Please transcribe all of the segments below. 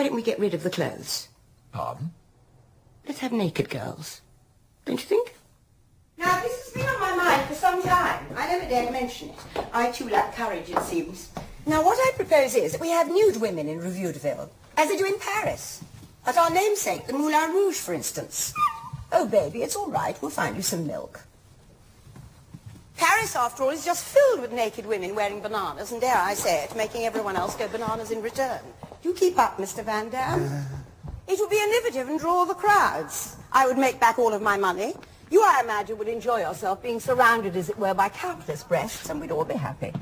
Why don't we get rid of the clothes? Pardon? Let's have naked girls. Don't you think? Now, this has been on my mind for some time. I never dared mention it. I too lack courage, it seems. Now, what I propose is that we have nude women in Reviewdeville, as they do in Paris. At our namesake, the Moulin Rouge, for instance. Oh, baby, it's all right. We'll find you some milk. Paris, after all, is just filled with naked women wearing bananas, and dare I say it, making everyone else go bananas in return. You keep up, Mr. Van Dam. It would be innovative and draw the crowds. I would make back all of my money. You, I imagine, would enjoy yourself being surrounded, as it were, by countless breasts, and we'd all be happy.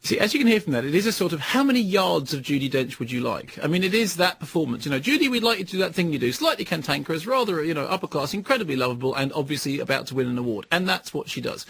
See, as you can hear from that, it is a sort of, how many yards of Judi Dench would you like? I mean, it is that performance. You know, Judy, we'd like you to do that thing you do, slightly cantankerous, rather, you know, upper class, incredibly lovable, and obviously about to win an award. And that's what she does.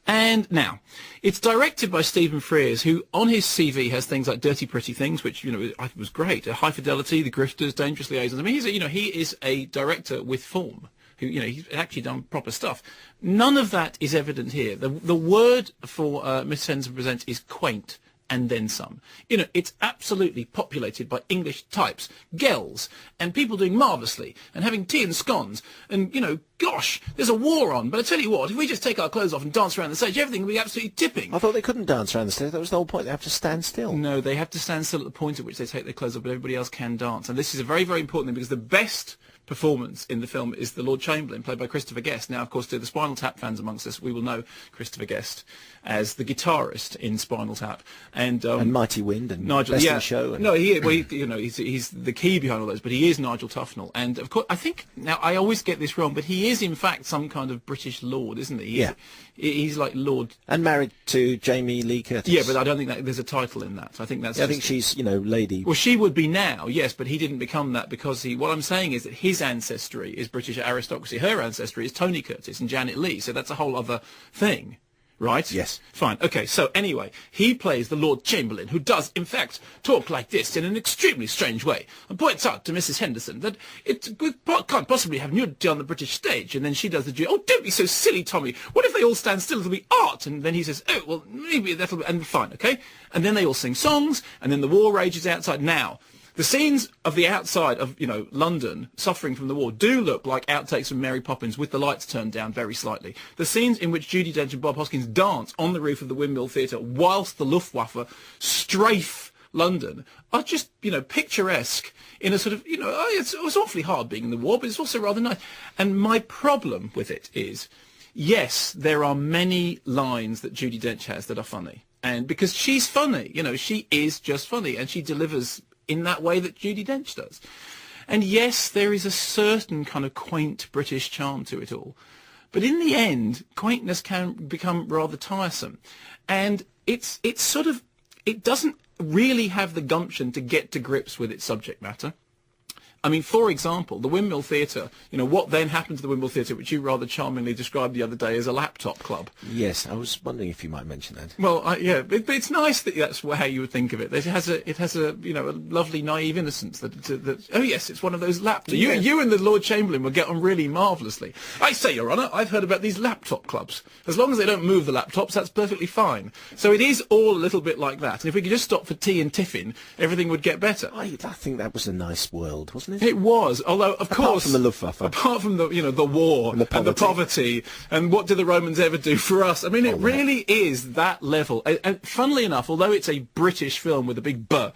And now, it's directed by Stephen Frears, who on his CV has things like Dirty Pretty Things, which, you know, I think was great. High Fidelity, The Grifters, Dangerous Liaisons. I mean, he is a director with form. Who, you know, he's actually done proper stuff. None of that is evident here. The word for Mrs Henderson Presents is quaint, and then some. You know, it's absolutely populated by English types, gels, and people doing marvellously, and having tea and scones, and, you know, gosh, there's a war on. But I tell you what, if we just take our clothes off and dance around the stage, everything will be absolutely tipping. I thought they couldn't dance around the stage. That was the whole point. They have to stand still. No, they have to stand still at the point at which they take their clothes off, but everybody else can dance. And this is a very, very important thing, because the best performance in the film is the Lord Chamberlain, played by Christopher Guest. Now, of course, to the Spinal Tap fans amongst us, we will know Christopher Guest as the guitarist in Spinal Tap, and Mighty Wind and Nigel, Best in Show. And... No, he's the key behind all those, but he is Nigel Tufnell, and of course, I think now I always get this wrong, but he is in fact some kind of British lord, isn't he? He's like Lord, and married to Jamie Lee Curtis. Yeah, but I don't think that there's a title in that. I think that's. Yeah, I think she's, you know, lady. Well, she would be now, yes, but he didn't become that because he. What I'm saying is that his ancestry is British aristocracy. Her ancestry is Tony Curtis and Janet Leigh. So that's a whole other thing. Right? Yes. Fine. Okay, so anyway, he plays the Lord Chamberlain, who does, in fact, talk like this in an extremely strange way, and points out to Mrs Henderson that we can't possibly have nudity on the British stage, and then she does the duet. Oh, don't be so silly, Tommy. What if they all stand still? It'll be art. And then he says, oh, well, maybe that'll be... And fine, okay? And then they all sing songs, and then the war rages outside. Now, the scenes of the outside of, you know, London suffering from the war do look like outtakes from Mary Poppins with the lights turned down very slightly. The scenes in which Judi Dench and Bob Hoskins dance on the roof of the Windmill Theatre whilst the Luftwaffe strafe London are just, you know, picturesque in a sort of, you know, it was awfully hard being in the war, but it's also rather nice. And my problem with it is, yes, there are many lines that Judi Dench has that are funny. And because she's funny, you know, she is just funny, and she delivers in that way that Judi Dench does. And yes, there is a certain kind of quaint British charm to it all. But in the end, quaintness can become rather tiresome. And it's sort of, it doesn't really have the gumption to get to grips with its subject matter. I mean, for example, the Windmill Theatre, you know, what then happened to the Windmill Theatre, which you rather charmingly described the other day as a laptop club? Yes, I was wondering if you might mention that. Well, yeah, but it's nice that that's how you would think of it. It has a you know, a lovely naive innocence that oh yes, it's one of those laptops. Yes. You and the Lord Chamberlain will get on really marvellously. I say, Your Honour, I've heard about these laptop clubs. As long as they don't move the laptops, that's perfectly fine. So it is all a little bit like that. And if we could just stop for tea and tiffin, everything would get better. I think that was a nice world, wasn't it? It was, although of course, apart from the Luftwaffe, apart from the, you know, the war and the poverty, and what did the Romans ever do for us? I mean, it really is that level. And funnily enough, although it's a British film with a big B,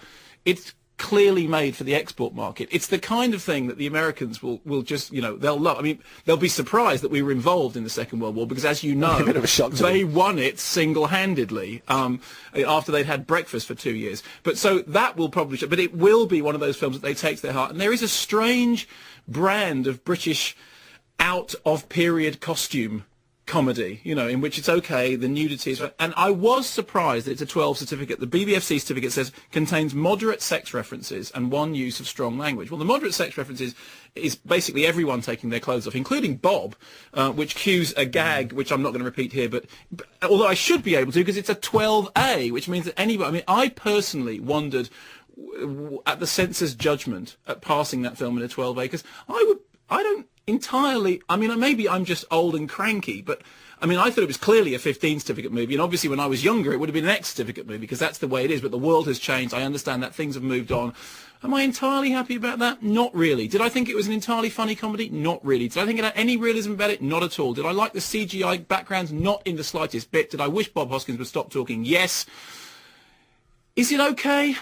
it's clearly made for the export market. It's the kind of thing that the Americans will just, you know, they'll love. I mean, they'll be surprised that we were involved in the Second World War because, as you know, a bit of a shock to they them. won it single-handedly after they'd had breakfast for 2 years. But so that will probably, but it will be one of those films that they take to their heart. And there is a strange brand of British out-of-period costume comedy, you know, in which it's okay, the nudity is... And I was surprised that it's a 12 certificate. The BBFC certificate says contains moderate sex references and one use of strong language. Well, the moderate sex references is basically everyone taking their clothes off, including Bob, which cues a gag, which I'm not going to repeat here, but although I should be able to, because it's a 12A, which means that anybody... I mean, I personally wondered at the censor's judgment at passing that film in a 12A, because I don't entirely... I mean, maybe I'm just old and cranky, but... I mean, I thought it was clearly a 15 certificate movie, and obviously when I was younger it would have been an X certificate movie, because that's the way it is, but the world has changed. I understand that things have moved on. Am I entirely happy about that? Not really. Did I think it was an entirely funny comedy? Not really. Did I think it had any realism about it? Not at all. Did I like the CGI backgrounds? Not in the slightest bit. Did I wish Bob Hoskins would stop talking? Yes. Is it okay?